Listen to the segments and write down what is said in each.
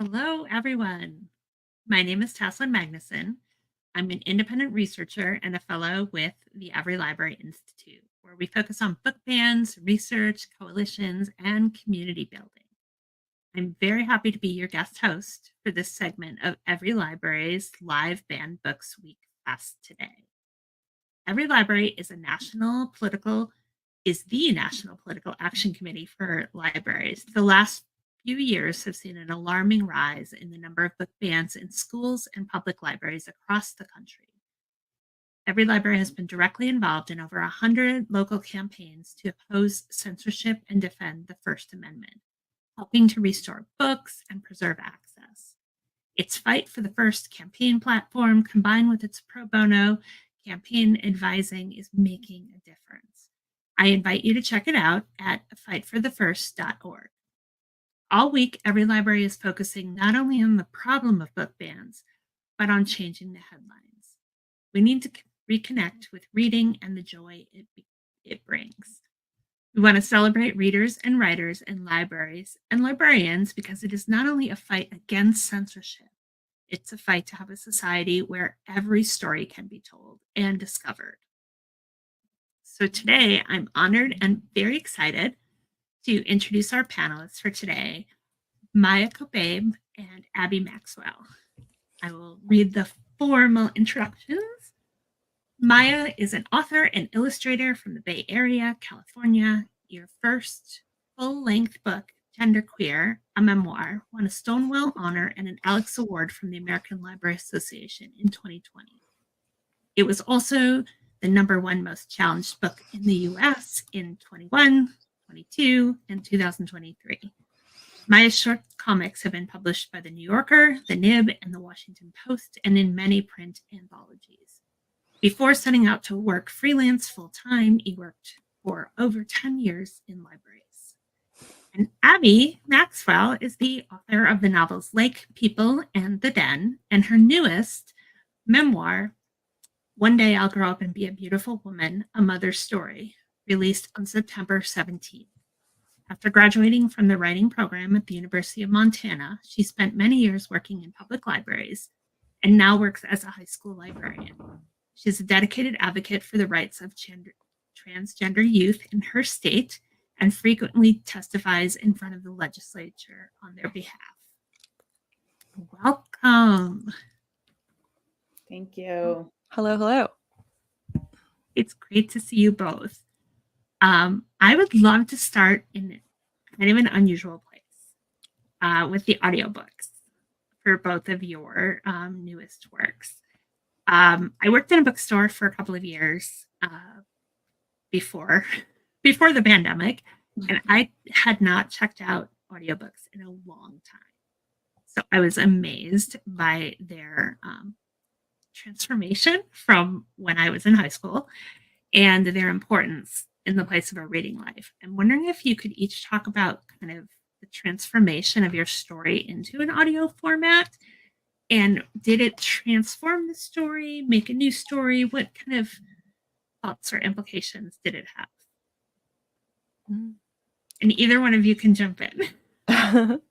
Hello, everyone. My name is Tasslyn Magnusson. I'm an independent researcher and a fellow with the EveryLibrary Institute, where we focus on book bans, research, coalitions, and community building. I'm very happy to be your guest host for this segment of EveryLibrary's live banned books week fest today. EveryLibrary is the national political action committee for libraries. The last few years have seen an alarming rise in the number of book bans in schools and public libraries across the country. EveryLibrary has been directly involved in over 100 local campaigns to oppose censorship and defend the First Amendment, helping to restore books and preserve access. Its Fight for the First campaign platform, combined with its pro bono campaign advising, is making a difference. I invite you to check it out at fightforthefirst.org. All week, EveryLibrary is focusing not only on the problem of book bans, but on changing the headlines. We need to reconnect with reading and the joy it brings. We want to celebrate readers and writers in libraries and librarians because it is not only a fight against censorship, it's a fight to have a society where every story can be told and discovered. So today, I'm honored and very excited to introduce our panelists for today, Maia Kobabe and Abi Maxwell. I will read the formal introductions. Maia is an author and illustrator from the Bay Area, California. Your first full-length book, Genderqueer, a Memoir, won a Stonewall Honor and an Alex Award from the American Library Association in 2020. It was also the #1 most challenged book in the US in 21, 22, and 2023. Maia's short comics have been published by The New Yorker, The Nib, and The Washington Post, and in many print anthologies. Before setting out to work freelance full-time, he worked for over 10 years in libraries. And Abi Maxwell is the author of the novels Lake People and The Den, and her newest memoir, One Day I'll Grow Up and Be a Beautiful Woman, A Mother's Story, released on September 17th. After graduating from the writing program at the University of Montana, she spent many years working in public libraries and now works as a high school librarian. She's a dedicated advocate for the rights of transgender youth in her state and frequently testifies in front of the legislature on their behalf. Welcome. Thank you. Hello, hello. It's great to see you both. I would love to start in kind of an unusual place with the audiobooks for both of your newest works. I worked in a bookstore for a couple of years before the pandemic, and I had not checked out audiobooks in a long time. So I was amazed by their transformation from when I was in high school and their importance in the place of a reading life. I'm wondering if you could each talk about kind of the transformation of your story into an audio format. And did it transform the story, make a new story? What kind of thoughts or implications did it have? And either one of you can jump in.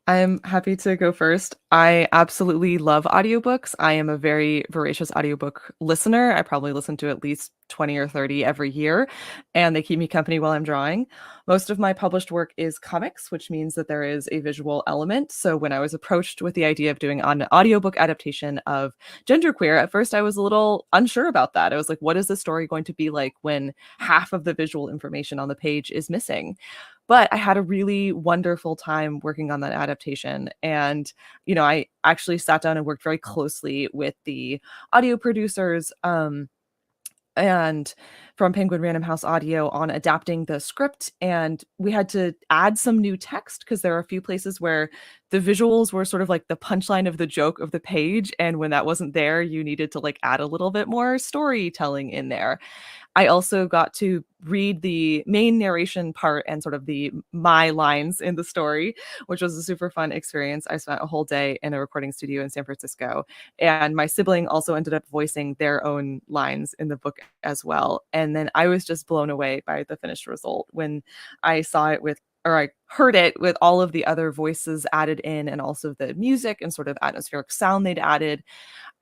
I'm happy to go first. I absolutely love audiobooks. I am a very voracious audiobook listener. I probably listen to at least 20 or 30 every year, and they keep me company while I'm drawing. Most of my published work is comics, which means that there is a visual element. So when I was approached with the idea of doing an audiobook adaptation of Genderqueer, at first I was a little unsure about that. I was like, what is the story going to be like when half of the visual information on the page is missing? But I had a really wonderful time working on that adaptation. And, I actually sat down and worked very closely with the audio producers and from Penguin Random House Audio on adapting the script. And we had to add some new text because there are a few places where the visuals were sort of like the punchline of the joke of the page. And when that wasn't there, you needed to add a little bit more storytelling in there. I also got to read the main narration part and sort of my lines in the story, which was a super fun experience. I spent a whole day in a recording studio in San Francisco, and my sibling also ended up voicing their own lines in the book as well. And then I was just blown away by the finished result when I saw it with or I heard it with all of the other voices added in, and also the music and sort of atmospheric sound they'd added,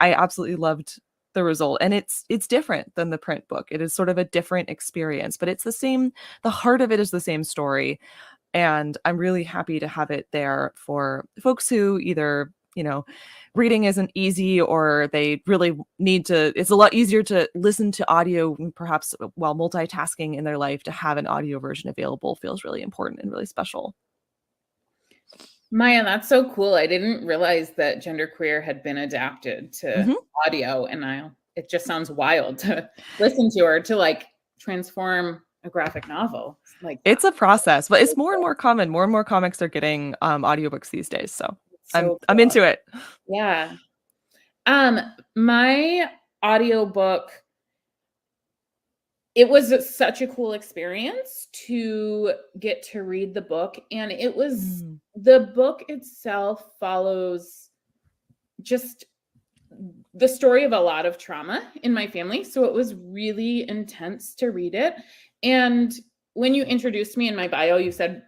I absolutely loved the result. And it's different than the print book. It is sort of a different experience, but it's the same. The heart of it is the same story. And I'm really happy to have it there for folks who either, reading isn't easy, or they really need to, it's a lot easier to listen to audio, perhaps while multitasking in their life. To have an audio version available feels really important and really special. Maia, that's so cool. I didn't realize that Genderqueer had been adapted to audio, and it just sounds wild to listen to, or to like transform a graphic novel like that. It's a process, but it's more and more common. More and more comics are getting audiobooks these days, so cool. I'm into it. Yeah. My audiobook, it was such a cool experience to get to read the book, and it was the book itself follows just the story of a lot of trauma in my family, so it was really intense to read it. And when you introduced me in my bio, you said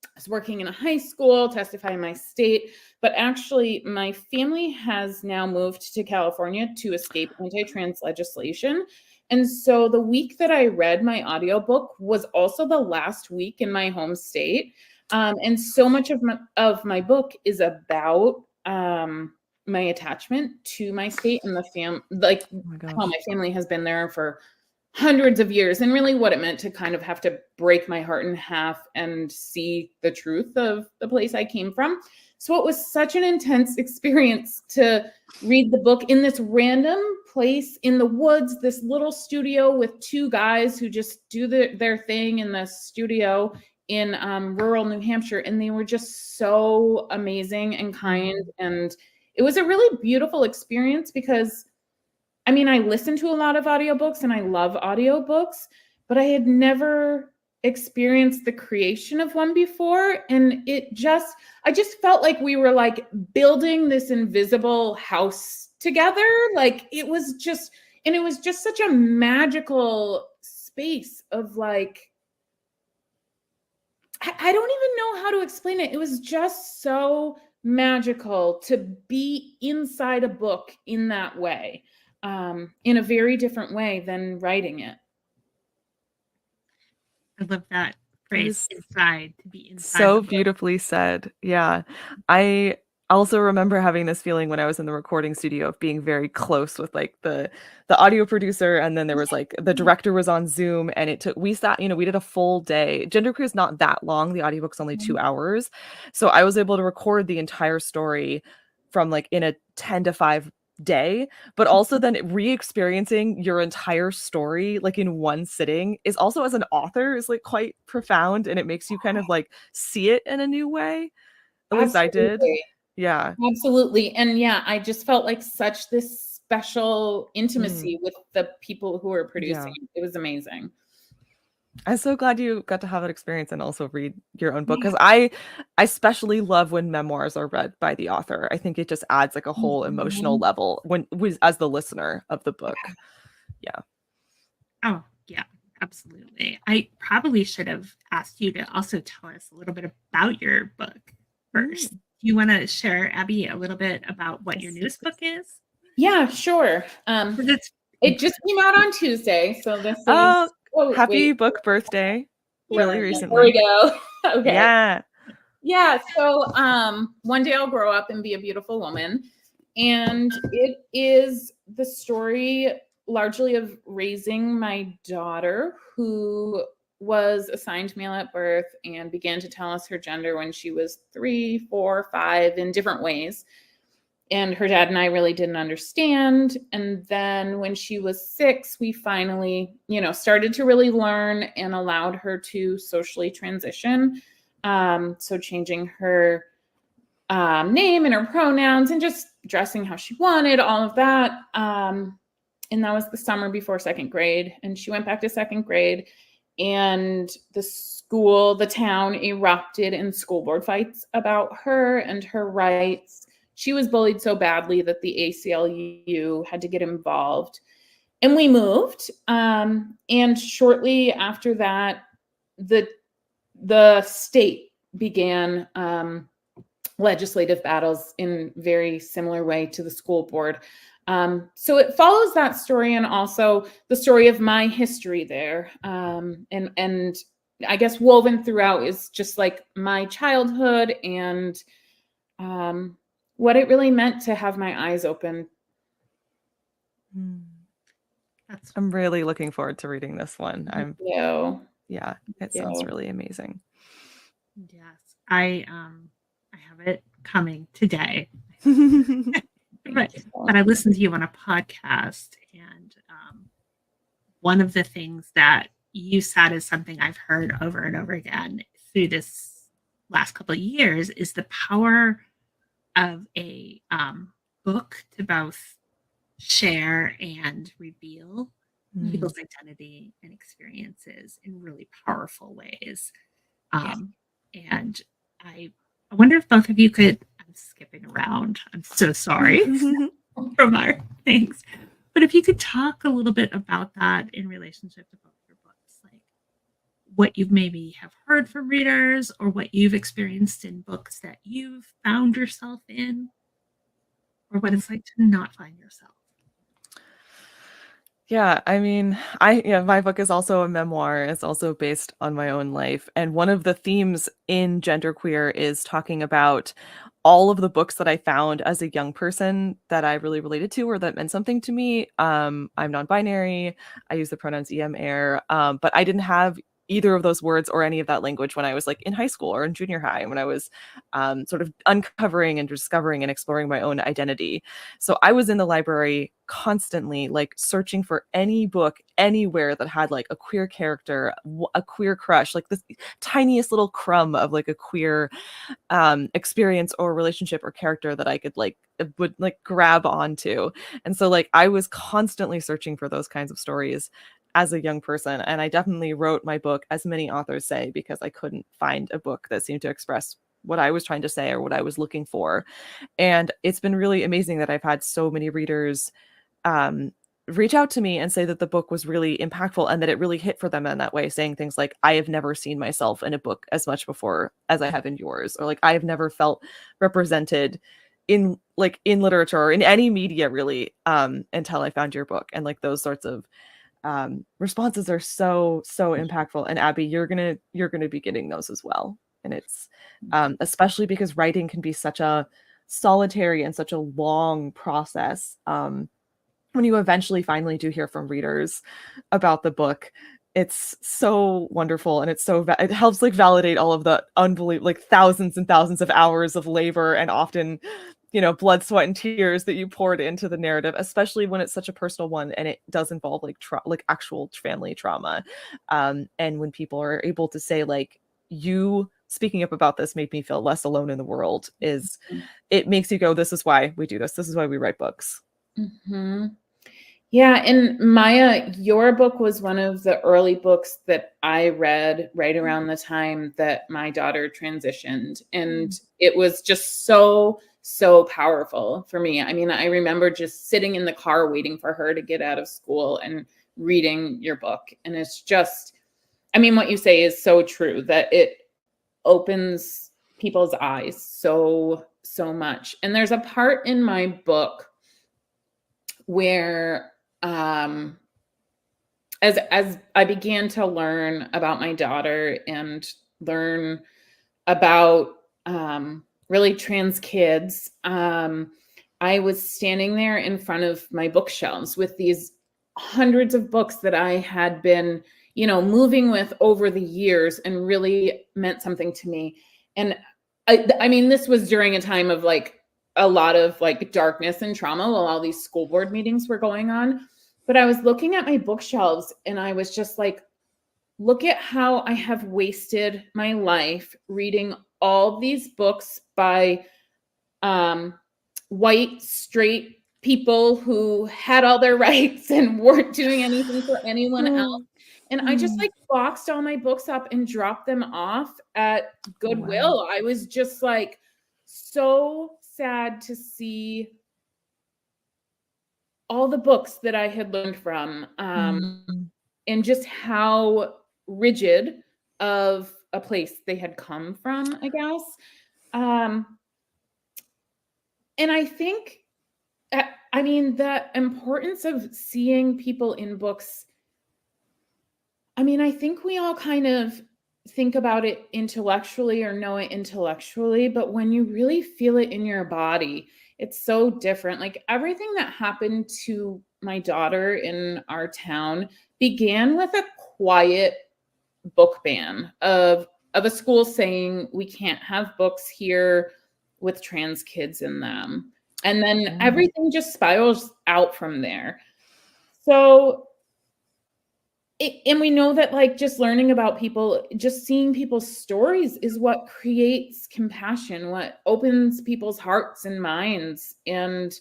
I was working in a high school, testifying in my state, but actually my family has now moved to California to escape anti-trans legislation. And so the week that I read my audiobook was also the last week in my home state. And so much of my book is about my attachment to my state and how my family has been there for hundreds of years, and really what it meant to kind of have to break my heart in half and see the truth of the place I came from. So it was such an intense experience to read the book in this random place in the woods, this little studio with two guys who just do their thing in the studio in rural New Hampshire. And they were just so amazing and kind. And it was a really beautiful experience because, I mean, I listen to a lot of audiobooks and I love audiobooks, but I had never experienced the creation of one before. And I just felt like we were like building this invisible house together. Like it was just such a magical space of like, I don't even know how to explain it. It was just so magical to be inside a book in that way. In a very different way than writing it. I love that phrase, inside, to be inside. So beautifully said. Yeah. I also remember having this feeling when I was in the recording studio of being very close with like the audio producer, and then there was like the director was on Zoom, and we sat, we did a full day. Genderqueer is not that long. The audiobook's only 2 hours. So I was able to record the entire story from like in a 10 to 5 day, but also then re-experiencing your entire story like in one sitting is also, as an author, is like quite profound, and it makes you kind of like see it in a new way. At least I did. Yeah, absolutely. And yeah, I just felt like such this special intimacy with the people who were producing. It was amazing. I'm so glad you got to have that experience and also read your own book, because I especially love when memoirs are read by the author. I think it just adds like a whole emotional level as the listener of the book. Yeah. Oh, yeah, absolutely. I probably should have asked you to also tell us a little bit about your book first. Do you want to share, Abby, a little bit about what your newest book is? Yeah, sure. It just came out on Tuesday, so this is... happy book birthday. Really recently. There we go. Okay. Yeah. Yeah. So one day I'll grow up and be a beautiful woman. And it is the story largely of raising my daughter, who was assigned male at birth and began to tell us her gender when she was 3, 4, 5 in different ways. And her dad and I really didn't understand. And then when she was 6, we finally, started to really learn and allowed her to socially transition. So changing her name and her pronouns and just dressing how she wanted, all of that. And that was the summer before 2nd grade. And she went back to 2nd grade, and the town erupted in school board fights about her and her rights. She was bullied so badly that the ACLU had to get involved, and we moved. And shortly after that, the the state began legislative battles in very similar way to the school board. So it follows that story, and also the story of my history there. And I guess woven throughout is just like my childhood and what it really meant to have my eyes open. I'm really looking forward to reading this one. Yeah, it sounds really amazing. Yes, I have it coming today. but I listened to you on a podcast, and one of the things that you said is something I've heard over and over again through this last couple of years is the power of a book to both share and reveal people's identity and experiences in really powerful ways. And I wonder if both of you could, I'm skipping around, I'm so sorry from our things, but if you could talk a little bit about that in relationship to both your books, like what you maybe have heard from readers or what you've experienced in books that you've found yourself in, or what it's like to not find yourself. Yeah, I mean, my book is also a memoir. It's also based on my own life. And one of the themes in Genderqueer is talking about all of the books that I found as a young person that I really related to or that meant something to me. I'm non-binary. I use the pronouns air, but I didn't have either of those words or any of that language when I was like in high school or in junior high, when I was sort of uncovering and discovering and exploring my own identity. So I was in the library constantly, like searching for any book anywhere that had like a queer character, a queer crush, like this tiniest little crumb of like a queer experience or relationship or character that I could would grab onto. And so like I was constantly searching for those kinds of stories as a young person. And I definitely wrote my book, as many authors say, because I couldn't find a book that seemed to express what I was trying to say or what I was looking for. And it's been really amazing that I've had so many readers reach out to me and say that the book was really impactful and that it really hit for them in that way, saying things like, I have never seen myself in a book as much before as I have in yours, or like, I have never felt represented in literature or in any media really until I found your book. And like those sorts of responses are so impactful. And Abby, you're gonna be getting those as well. And it's especially because writing can be such a solitary and such a long process. When you eventually finally do hear from readers about the book, it's so wonderful, and it's it helps like validate all of the unbelievable, like thousands and thousands of hours of labor and often, blood, sweat, and tears that you poured into the narrative, especially when it's such a personal one and it does involve like actual family trauma. And when people are able to say like, you speaking up about this made me feel less alone in the world, it makes you go, this is why we do this. This is why we write books. Mm-hmm. Yeah. And Maia, your book was one of the early books that I read right around the time that my daughter transitioned. And it was just so powerful for me. I mean, I remember just sitting in the car waiting for her to get out of school and reading your book. And it's just, I mean, what you say is so true, that it opens people's eyes so much. And there's a part in my book where as I began to learn about my daughter and learn about really trans kids, I was standing there in front of my bookshelves with these hundreds of books that I had been, moving with over the years and really meant something to me. And I mean, this was during a time of like a lot of like darkness and trauma while all these school board meetings were going on. But I was looking at my bookshelves and I was just like, look at how I have wasted my life reading all these books by white, straight people who had all their rights and weren't doing anything for anyone else. And I just like boxed all my books up and dropped them off at Goodwill. Wow. I was just like so sad to see all the books that I had learned from, and just how rigid of a place they had come from, I guess. And I think, I mean, the importance of seeing people in books, I mean, I think we all kind of think about it intellectually or know it intellectually, but when you really feel it in your body, it's so different. Like everything that happened to my daughter in our town began with a quiet book ban of a school saying we can't have books here with trans kids in them. And then everything just spirals out from there. So, and we know that like just learning about people, just seeing people's stories is what creates compassion, what opens people's hearts and minds. And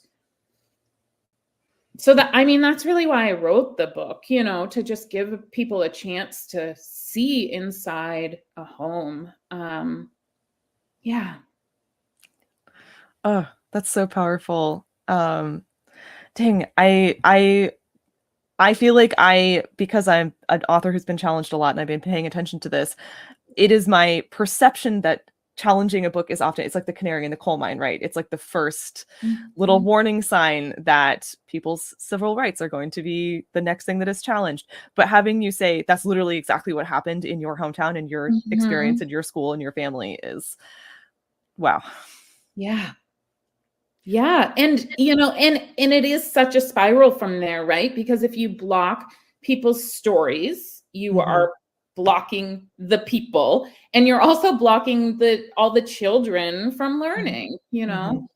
so that, I mean, that's really why I wrote the book, you know, to just give people a chance to see inside a home. Yeah. Oh, that's so powerful. Dang, I feel like because I'm an author who's been challenged a lot and I've been paying attention to this, it is my perception that challenging a book is often, it's like the canary in the coal mine, right? It's like the first little warning sign that people's civil rights are going to be the next thing that is challenged. But having you say that's literally exactly what happened in your hometown and your experience in your school and your family is, wow. Yeah. Yeah. And, you know, and it is such a spiral from there, right? Because if you block people's stories, you are blocking the people, and you're also blocking all the children from learning, you know,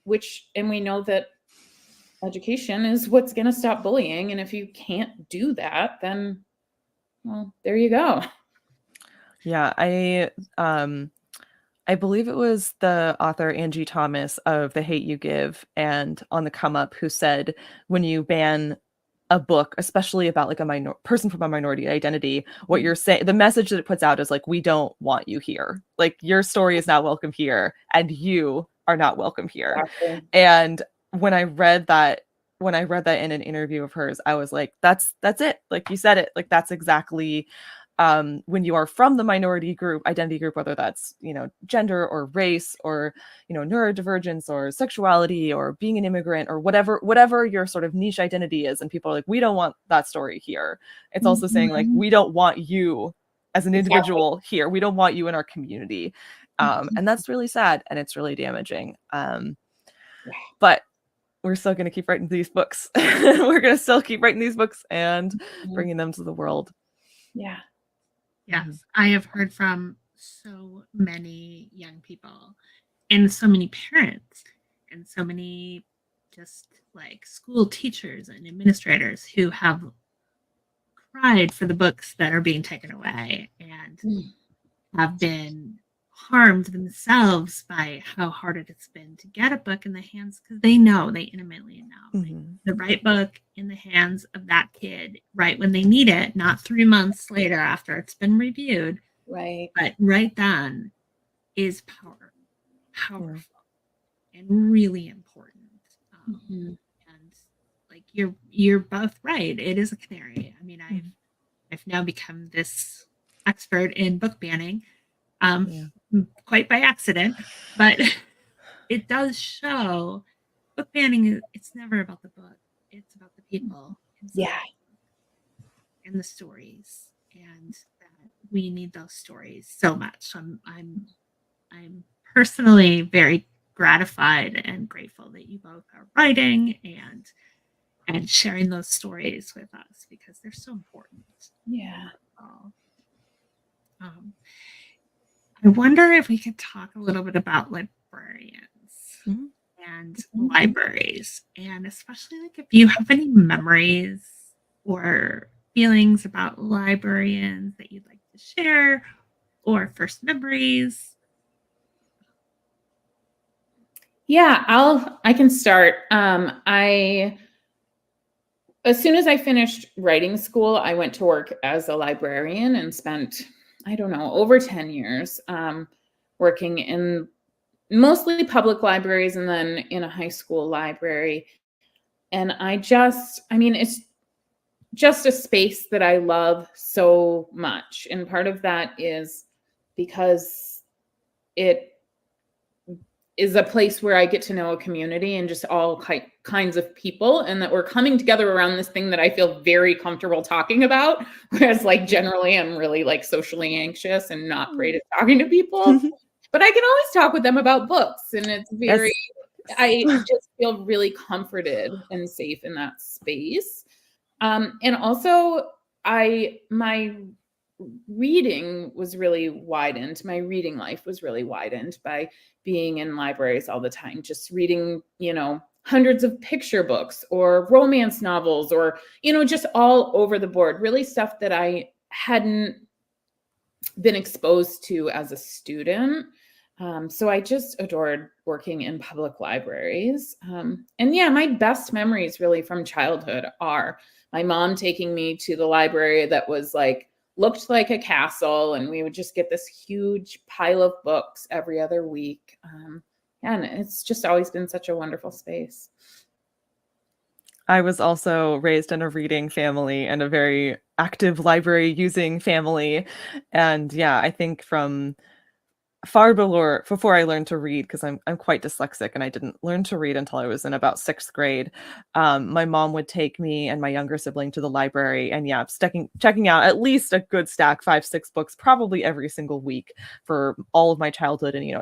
which, and we know that education is what's going to stop bullying. And if you can't do that, then, well, there you go. Yeah. I believe it was the author Angie Thomas of The Hate You Give and On the Come Up who said, when you ban a book, especially about like a person from a minority identity, what you're saying, the message that it puts out is like, we don't want you here. Like your story is not welcome here and you are not welcome here. Exactly. And when I read that in an interview of hers, I was like, that's it. Like you said it, like that's exactly when you are from the minority identity group, whether that's, you know, gender or race or, you know, neurodivergence or sexuality or being an immigrant or whatever your sort of niche identity is. And people are like, we don't want that story here. It's also saying like, we don't want you as an individual here. We don't want you in our community. And that's really sad and it's really damaging. But we're still going to keep writing these books. We're going to still keep writing these books and bringing them to the world. Yeah. Yes, I have heard from so many young people and so many parents and so many just like school teachers and administrators who have cried for the books that are being taken away and have been harmed themselves by how hard it's been to get a book in the hands, because they intimately know like, the right book in the hands of that kid right when they need it, not 3 months later after it's been reviewed, right, but right then is powerful and really important. And like you're both right, it is a canary. I mean, I've now become this expert in book banning, quite by accident, but it does show book banning. It's never about the book; it's about the people. Yeah, and the stories, and that we need those stories so much. I'm personally very gratified and grateful that you both are writing and sharing those stories with us because they're so important. Yeah. I wonder if we could talk a little bit about librarians and libraries, and especially like if you have any memories or feelings about librarians that you'd like to share or first memories. Yeah, I can start. As soon as I finished writing school, I went to work as a librarian and spent, I don't know, over 10 years working in mostly public libraries and then in a high school library. And I mean, just a space that I love so much. And part of that is because it is a place where I get to know a community and just all kinds of people, and that we're coming together around this thing that I feel very comfortable talking about. Whereas like generally I'm really like socially anxious and not great at talking to people, but I can always talk with them about books, and it's very, I just feel really comforted and safe in that space. And also my reading was really widened. My reading life was really widened by being in libraries all the time, just reading, hundreds of picture books or romance novels or, just all over the board, really stuff that I hadn't been exposed to as a student. So I just adored working in public libraries. And yeah, my best memories really from childhood are my mom taking me to the library that was like, looked like a castle, and we would just get this huge pile of books every other week. And it's just always been such a wonderful space. I was also raised in a reading family and a very active library using family. And yeah, I think from far before I learned to read, because I'm quite dyslexic and I didn't learn to read until I was in about 6th grade. My mom would take me and my younger sibling to the library, and yeah, checking out at least a good stack, 5-6 books, probably every single week for all of my childhood. And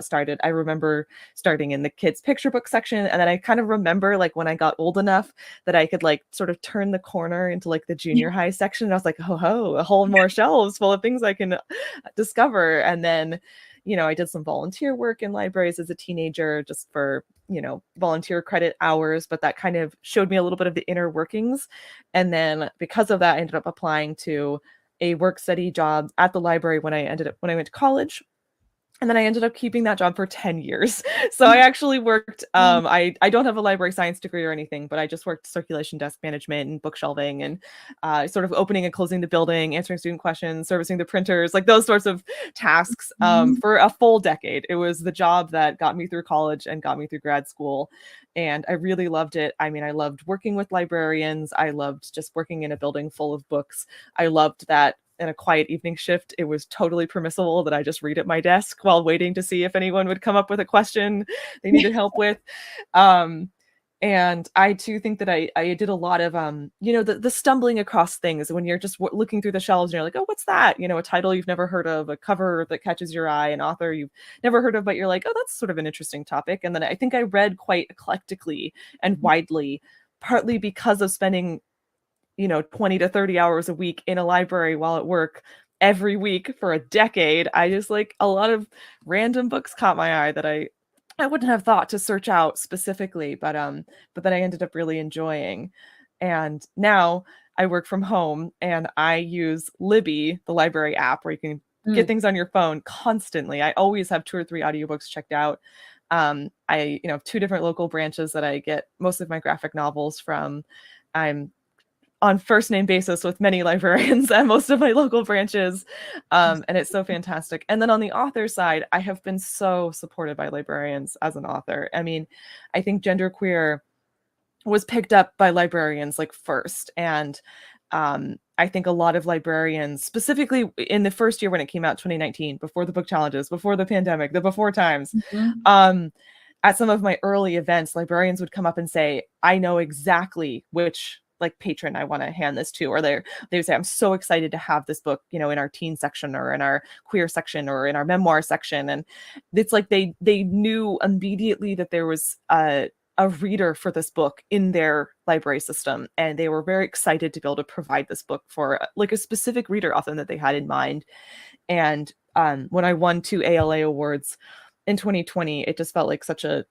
I remember starting in the kids' picture book section, and then I kind of remember like when I got old enough that I could like sort of turn the corner into like the junior high section, and I was like, ho, a whole more shelves full of things I can discover. And then I did some volunteer work in libraries as a teenager just for, volunteer credit hours, but that kind of showed me a little bit of the inner workings. And then because of that, I ended up applying to a work study job at the library when I went to college. And then I ended up keeping that job for 10 years. So I actually worked, I don't have a library science degree or anything, but I just worked circulation desk management and bookshelving and sort of opening and closing the building, answering student questions, servicing the printers, like those sorts of tasks for a full decade. It was the job that got me through college and got me through grad school. And I really loved it. I mean, I loved working with librarians. I loved just working in a building full of books. I loved that in a quiet evening shift, it was totally permissible that I just read at my desk while waiting to see if anyone would come up with a question they needed help with. And I too think that I did a lot of, the stumbling across things when you're just looking through the shelves and you're like, oh, what's that? A title you've never heard of, a cover that catches your eye, an author you've never heard of, but you're like, oh, that's sort of an interesting topic. And then I think I read quite eclectically and widely, partly because of spending 20 to 30 hours a week in a library while at work every week for a decade. I just like a lot of random books caught my eye that I wouldn't have thought to search out specifically, but then I ended up really enjoying. And now I work from home and I use Libby, the library app where you can get things on your phone constantly. I always have 2 or 3 audiobooks checked out. I have 2 different local branches that I get most of my graphic novels from. I'm on first name basis with many librarians at most of my local branches. And it's so fantastic. And then on the author side, I have been so supported by librarians as an author. I mean, I think genderqueer was picked up by librarians like first. And I think a lot of librarians, specifically in the first year when it came out, 2019, before the book challenges, before the pandemic, the before times, at some of my early events, librarians would come up and say, I know exactly which like patron I want to hand this to, or they would say, I'm so excited to have this book, in our teen section or in our queer section or in our memoir section. And it's like they knew immediately that there was a reader for this book in their library system, and they were very excited to be able to provide this book for like a specific reader often that they had in mind. And when I won 2 ALA awards in 2020, it just felt like such a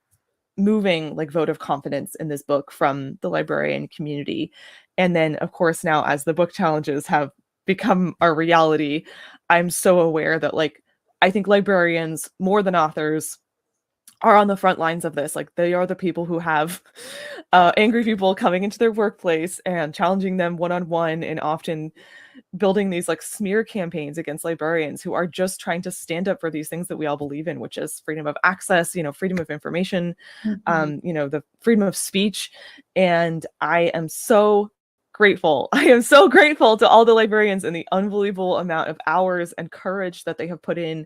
moving like vote of confidence in this book from the librarian community. And then of course now as the book challenges have become a reality, I'm so aware that like I think librarians more than authors are on the front lines of this. Like they are the people who have angry people coming into their workplace and challenging them one-on-one, and often building these like smear campaigns against librarians who are just trying to stand up for these things that we all believe in, which is freedom of access, freedom of information, the freedom of speech. And I am so grateful. I am so grateful to all the librarians and the unbelievable amount of hours and courage that they have put in,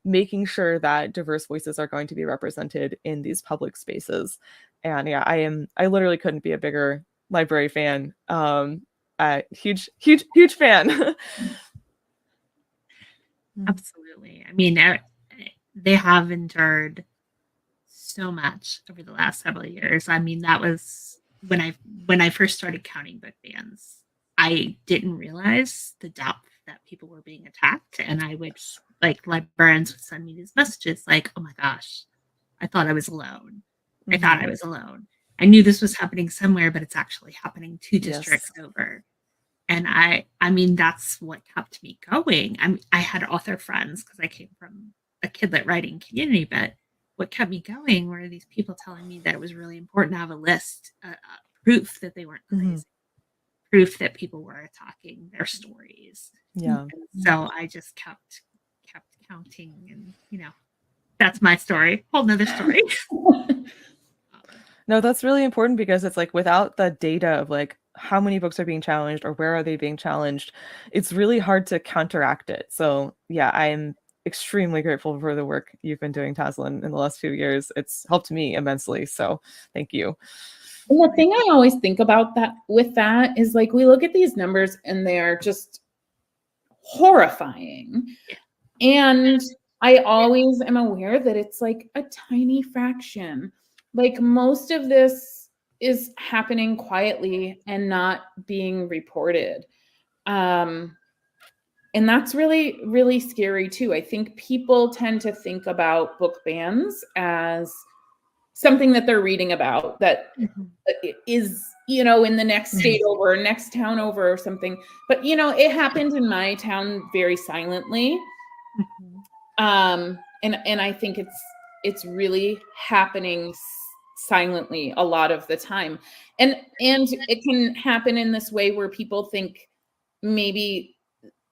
making sure that diverse voices are going to be represented in these public spaces. And yeah, I literally couldn't be a bigger library fan. Huge fan. Absolutely. I mean, they have endured so much over the last several years. I mean, that was when I first started counting book bans. I didn't realize the depth that people were being attacked, and I would like librarians would send me these messages like, "Oh my gosh, I thought I was alone. I thought I was alone. I knew this was happening somewhere, but it's actually happening 2 districts over." And I mean, that's what kept me going. I had author friends because I came from a kidlit writing community, but what kept me going were these people telling me that it was really important to have a list, proof that they weren't crazy, proof that people were attacking their stories. Yeah. And so I just kept counting, and that's my story. Whole nother story. No, that's really important because it's like without the data of like how many books are being challenged or where are they being challenged, it's really hard to counteract it. So yeah, I am extremely grateful for the work you've been doing, Tasslyn, in the last few years. It's helped me immensely. So thank you. And the thing I always think about that is like we look at these numbers and they're just horrifying. And I always am aware that it's like a tiny fraction. Like most of this is happening quietly and not being reported. And that's really, really scary too. I think people tend to think about book bans as something that they're reading about that is, in the next state over, next town over or something. But, it happened in my town very silently. And I think it's really happening silently a lot of the time. And it can happen in this way where people think maybe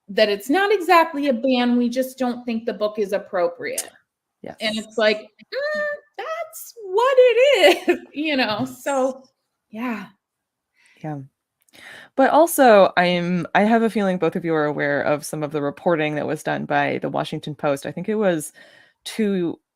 that it's not exactly a ban. We just don't think the book is appropriate. Yes. And it's like, that's what it is, so yeah. Yeah. But also I have a feeling both of you are aware of some of the reporting that was done by the Washington Post. I think it was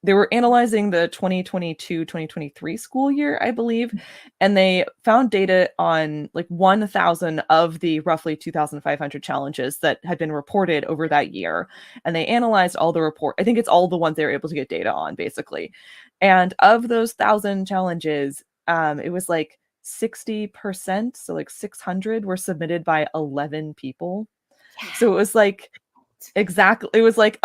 they were analyzing the 2022-2023 school year, I believe, and they found data on like 1,000 of the roughly 2,500 challenges that had been reported over that year. And they analyzed all the I think it's all the ones they were able to get data on, basically. And of those 1,000 challenges, it was like 60%, so like 600 were submitted by 11 people. So it was like it was like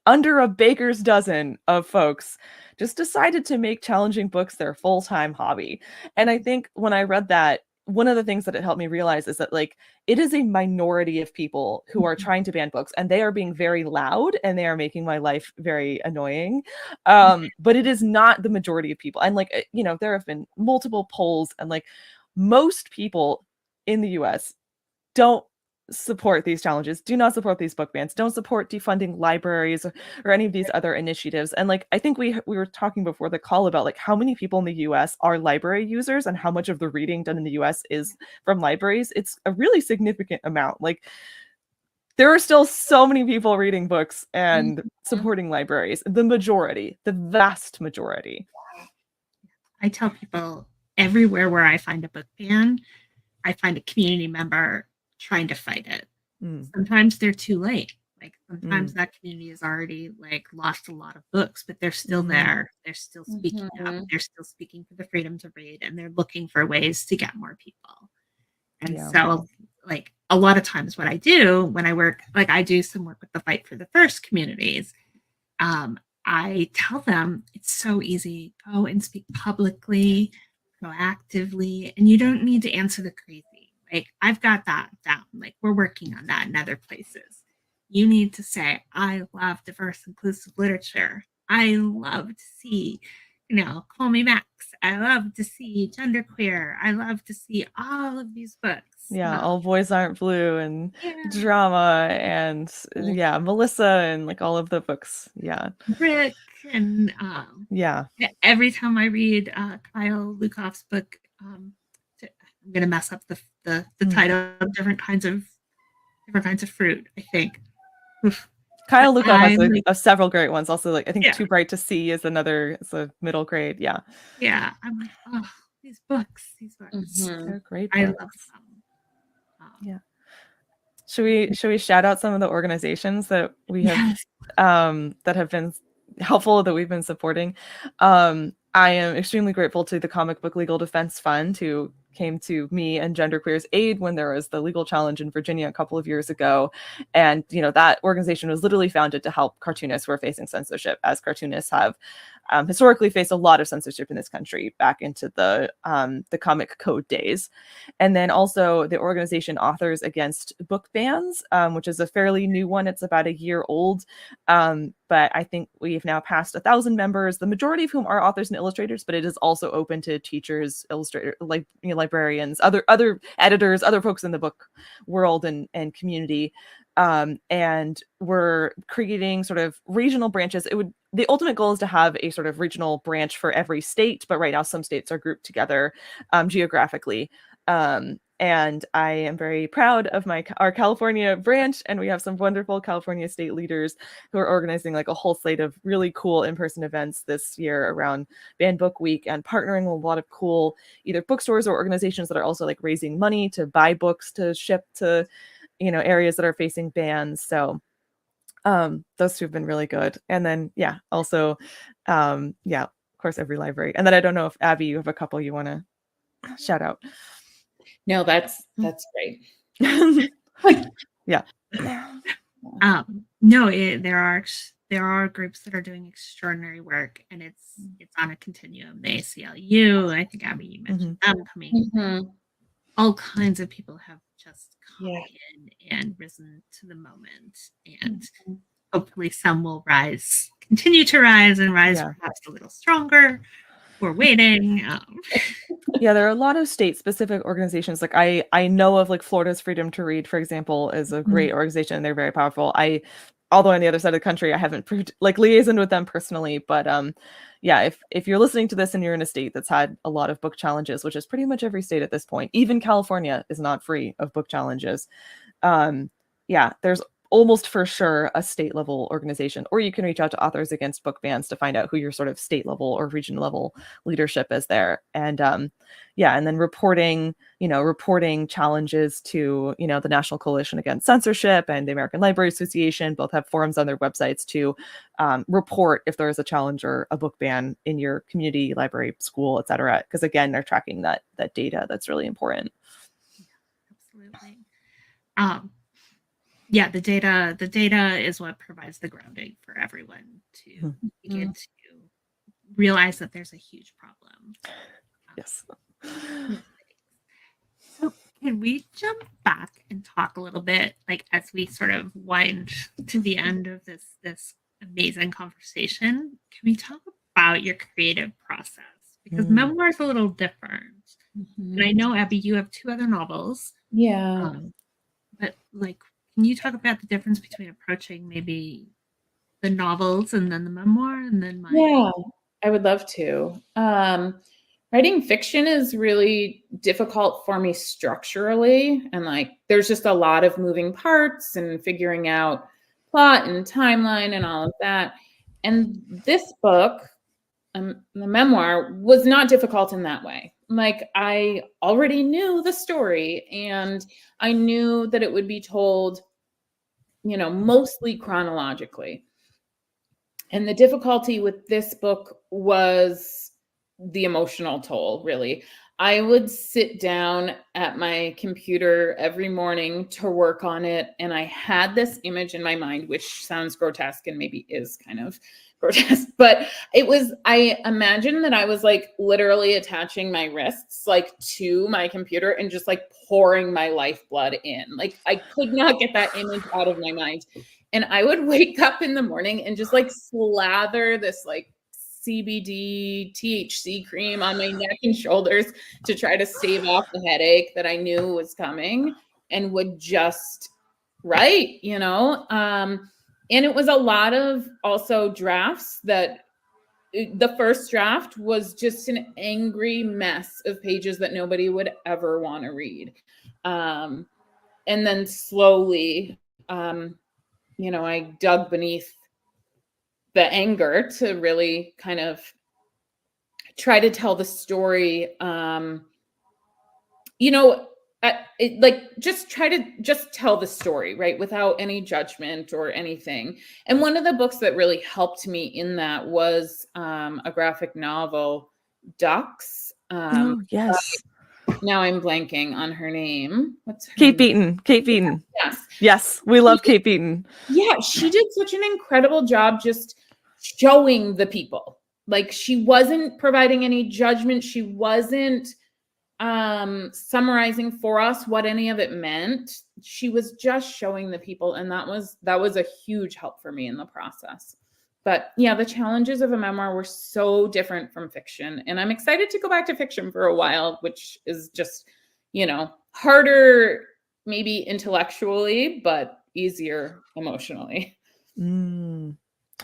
under a baker's dozen of folks just decided to make challenging books their full-time hobby. And I think when I read that, one of the things that it helped me realize is that like it is a minority of people who are trying to ban books, and they are being very loud and they are making my life very annoying. But it is not the majority of people. And like, there have been multiple polls, and like most people in the US don't support these challenges, do not support these book bans, don't support defunding libraries or any of these other initiatives. And like I think we were talking before the call about like how many people in the US are library users and how much of the reading done in the US is from libraries. It's a really significant amount. Like there are still so many people reading books and supporting libraries. The vast majority. I tell people everywhere where I find a book ban, I find a community member trying to fight it. Sometimes they're too late. Like sometimes that community has already like lost a lot of books, but they're still there. They're still speaking up. They're still speaking for the freedom to read, and they're looking for ways to get more people. And so like a lot of times what I do when I work, like I do some work with the Fight for the First communities. I tell them it's so easy. Go and speak publicly, proactively, and you don't need to answer the crazy. Like I've got that down. Like we're working on that in other places. You need to say, I love diverse, inclusive literature. I love to see, Call Me Max. I love to see genderqueer. I love to see all of these books. Yeah, All Boys Aren't Blue and drama and Melissa and like all of the books. Yeah. Rick and every time I read Kyle Lukoff's book, I'm gonna mess up the title of different kinds of fruit, I think. Oof. Kyle But Luco has I'm like, several great ones. Also, like I think yeah, Too Bright to See is another. It's a middle grade. Yeah, yeah. I'm like, oh, these books. Mhm. they're great I love books. them. Yeah. Should we shout out some of the organizations that we have Yes. that have been helpful that we've been supporting? I am extremely grateful to the Comic Book Legal Defense Fund, who came to me and Genderqueer's aid when there was the legal challenge in Virginia a couple of years ago. And that organization was literally founded to help cartoonists who are facing censorship, as cartoonists have historically faced a lot of censorship in this country back into the comic code days. And then also the organization Authors Against Book Bans, which is a fairly new one. It's about a year old, but I think we've now passed 1,000 members, the majority of whom are authors and illustrators, but it is also open to teachers, illustrators, like librarians, other editors, other folks in the book world and community. And we're creating sort of regional branches. The ultimate goal is to have a sort of regional branch for every state, but right now some states are grouped together geographically. And I am very proud of our California branch, and we have some wonderful California state leaders who are organizing like a whole slate of really cool in-person events this year around Banned Book Week, and partnering with a lot of cool either bookstores or organizations that are also like raising money to buy books to ship to areas that are facing bans. So those two have been really good. And then also of course EveryLibrary. And then I don't know if Abby, you have a couple you want to shout out. No, that's great. Yeah. No, there are groups that are doing extraordinary work, and it's on a continuum. The ACLU, I think Abby, you mentioned them coming. Mhm. All kinds of people have just come Yeah. in and risen to the moment, and hopefully some will continue to rise perhaps a little stronger. We're waiting. Yeah, there are a lot of state-specific organizations. Like I know of like Florida's Freedom to Read, for example, is a great organization, and they're very powerful. Although on the other side of the country, I haven't liaisoned with them personally, but if you're listening to this and you're in a state that's had a lot of book challenges, which is pretty much every state at this point, even California is not free of book challenges. There's almost for sure a state level organization, or you can reach out to Authors Against Book Bans to find out who your sort of state level or region level leadership is there. And and then reporting challenges to the National Coalition Against Censorship and the American Library Association. Both have forums on their websites to report if there is a challenge or a book ban in your community, library, school, etc. Because again, they're tracking that data. That's really important. Absolutely. The data is what provides the grounding for everyone to begin to realize that there's a huge problem. Yes. So can we jump back and talk a little bit, like as we sort of wind to the end of this amazing conversation? Can we talk about your creative process? Because Memoir is a little different. And I know, Abby, you have 2 other novels. Yeah. But can you talk about the difference between approaching maybe the novels and then the memoir and then Yeah, I would love to. Writing fiction is really difficult for me structurally, and there's just a lot of moving parts and figuring out plot and timeline and all of that. And this book, the memoir, was not difficult in that way. I already knew the story, and I knew that it would be told, mostly chronologically. And the difficulty with this book was the emotional toll, really. I would sit down at my computer every morning to work on it, and I had this image in my mind, which sounds grotesque and maybe is kind of grotesque, but I imagined that I was literally attaching my wrists to my computer and just pouring my lifeblood in. I could not get that image out of my mind. And I would wake up in the morning and just slather this CBD THC cream on my neck and shoulders to try to stave off the headache that I knew was coming, and would just write, and it was a lot of also drafts that the first draft was just an angry mess of pages that nobody would ever want to read. And then slowly, I dug beneath the anger to really kind of try to tell the story. Just try to just tell the story, right, without any judgment or anything. And one of the books that really helped me in that was a graphic novel, Ducks. Oh, yes. Now I'm blanking on her name. What's her Kate name? Beaton. Yes. Yes, we love Kate Beaton. Yeah, she did such an incredible job just showing the people. Like, she wasn't providing any judgment. She wasn't summarizing for us what any of it meant. She was just showing the people, and that was a huge help for me in the process. But yeah, the challenges of a memoir were so different from fiction, and I'm excited to go back to fiction for a while, which is just, harder maybe intellectually, but easier emotionally.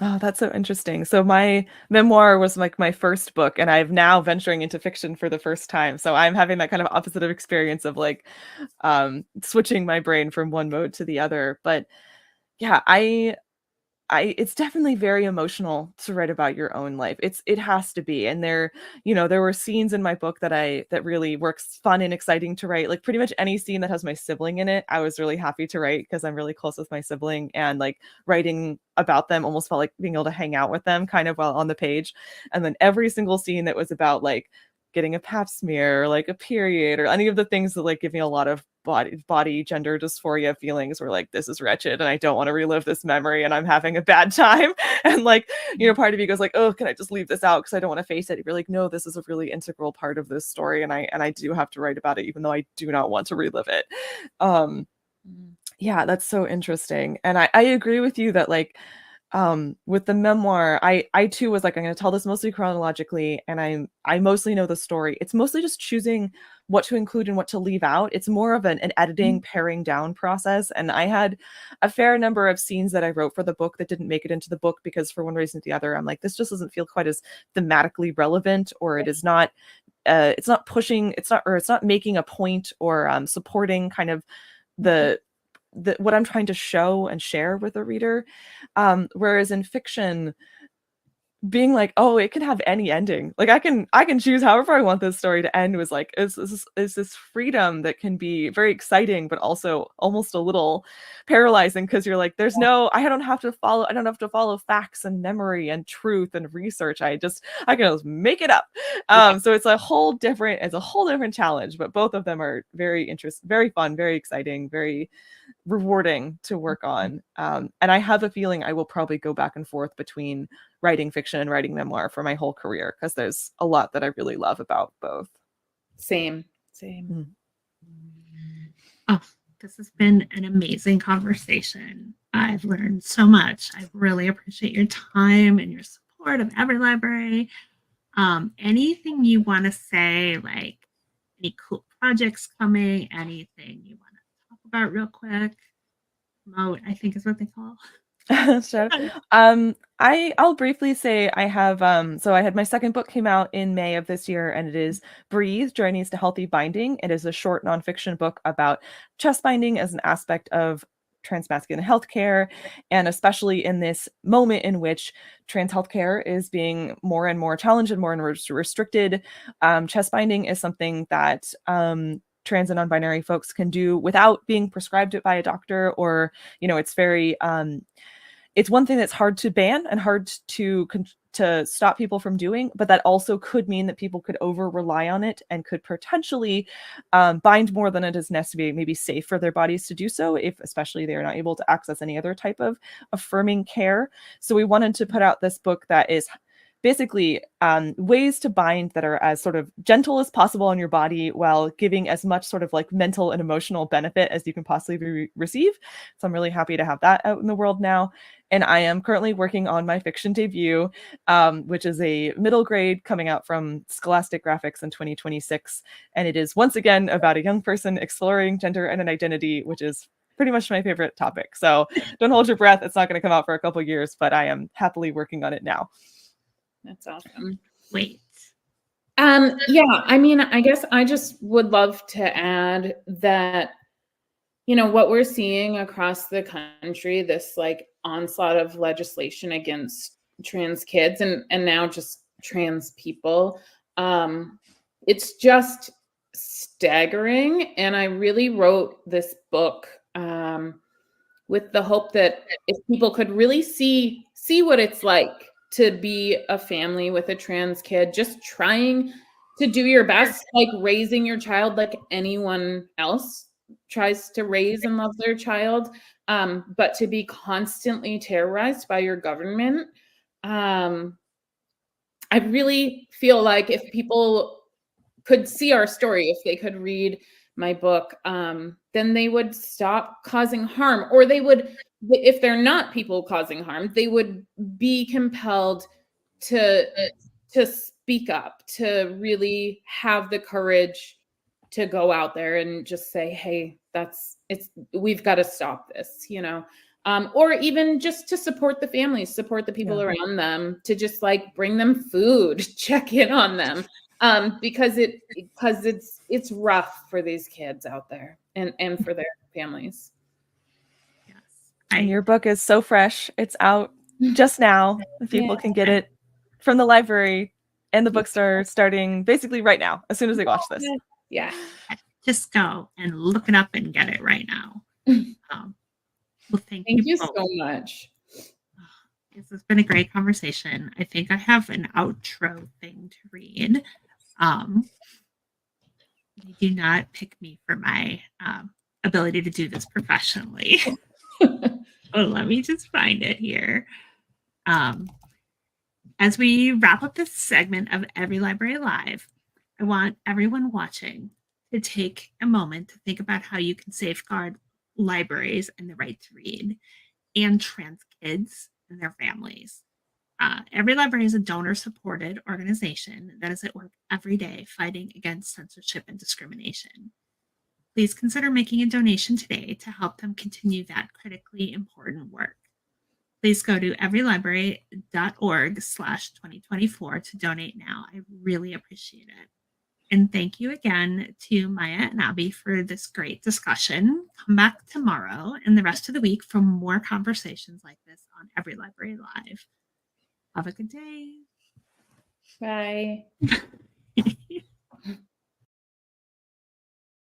Oh, that's so interesting. So my memoir was like my first book, and I'm now venturing into fiction for the first time. So I'm having that kind of opposite of experience of like switching my brain from one mode to the other. But yeah, it's definitely very emotional to write about your own life. It has to be. And there were scenes in my book that really works fun and exciting to write. Like pretty much any scene that has my sibling in it, I was really happy to write because I'm really close with my sibling, and like writing about them almost felt like being able to hang out with them kind of while on the page. And then every single scene that was about like getting a pap smear or like a period or any of the things that like give me a lot of body gender dysphoria feelings were like, this is wretched and I don't want to relive this memory and I'm having a bad time. And like, part of you goes like, oh, can I just leave this out because I don't want to face it? You're like, no, this is a really integral part of this story, and I do have to write about it even though I do not want to relive it. Yeah, that's so interesting. And I agree with you that like with the memoir, I too was like, I'm going to tell this mostly chronologically, and I mostly know the story. It's mostly just choosing what to include and what to leave out. It's more of an editing, paring down process. And I had a fair number of scenes that I wrote for the book that didn't make it into the book because for one reason or the other, I'm like, this just doesn't feel quite as thematically relevant, or it is not it's not pushing, it's not making a point or supporting kind of the what I'm trying to show and share with a reader. Whereas in fiction, being like, oh, it can have any ending. Like I can choose however I want this story to end, was like, is this freedom that can be very exciting, but also almost a little paralyzing because you're like, I don't have to follow facts and memory and truth and research. I can just make it up. So it's a whole different challenge, but both of them are very fun, very exciting, very rewarding to work on. And I have a feeling I will probably go back and forth between writing fiction and writing memoir for my whole career because there's a lot that I really love about both. Same. Oh, this has been an amazing conversation. I've learned so much. I really appreciate your time and your support of EveryLibrary. Anything you want to say, like any cool projects coming, anything you want to talk about real quick? Promote, I think is what they call. Sure. I'll briefly say I have so I had my second book came out in May of this year, and it is Breathe: Journeys to Healthy Binding. It is a short nonfiction book about chest binding as an aspect of transmasculine healthcare, and especially in this moment in which trans healthcare is being more and more challenged and more and more restricted. Chest binding is something that trans and non-binary folks can do without being prescribed it by a doctor, or it's very it's one thing that's hard to ban and hard to stop people from doing, but that also could mean that people could over rely on it and could potentially bind more than it is necessary, maybe safe for their bodies to do so, if especially they are not able to access any other type of affirming care. So we wanted to put out this book that is basically ways to bind that are as sort of gentle as possible on your body while giving as much sort of like mental and emotional benefit as you can possibly receive. So I'm really happy to have that out in the world now. And I am currently working on my fiction debut, which is a middle grade coming out from Scholastic Graphics in 2026. And it is once again about a young person exploring gender and an identity, which is pretty much my favorite topic. So don't hold your breath. It's not going to come out for a couple of years, but I am happily working on it now. That's awesome. Wait. Yeah, I mean, I guess I just would love to add that, you know, what we're seeing across the country, this like onslaught of legislation against trans kids and now just trans people, it's just staggering. And I really wrote this book with the hope that if people could really see what it's like to be a family with a trans kid, just trying to do your best, like raising your child like anyone else tries to raise and love their child, but to be constantly terrorized by your government. I really feel like if people could see our story, if they could read my book, then they would stop causing harm, or they would, if they're not people causing harm, they would be compelled to speak up, to really have the courage to go out there and just say, hey, we've got to stop this, you know, or even just to support the families, support the people around them, to just like bring them food, check in on them, because it's rough for these kids out there and for their families. Yes. And your book is so fresh. It's out just now. People can get it from the library and the bookstore starting basically right now, as soon as they watch this. Yeah. Just go and look it up and get it right now. Well, thank you so both. much. This has been a great conversation. I think I have an outro thing to read. Do not pick me for my ability to do this professionally. Oh, let me just find it here. As we wrap up this segment of EveryLibrary Live, I want everyone watching to take a moment to think about how you can safeguard libraries and the right to read, and trans kids and their families. EveryLibrary is a donor-supported organization that is at work every day fighting against censorship and discrimination. Please consider making a donation today to help them continue that critically important work. Please go to everylibrary.org/2024 to donate now. I really appreciate it. And thank you again to Maia and Abi for this great discussion. Come back tomorrow and the rest of the week for more conversations like this on EveryLibrary Live. Have a good day. Bye.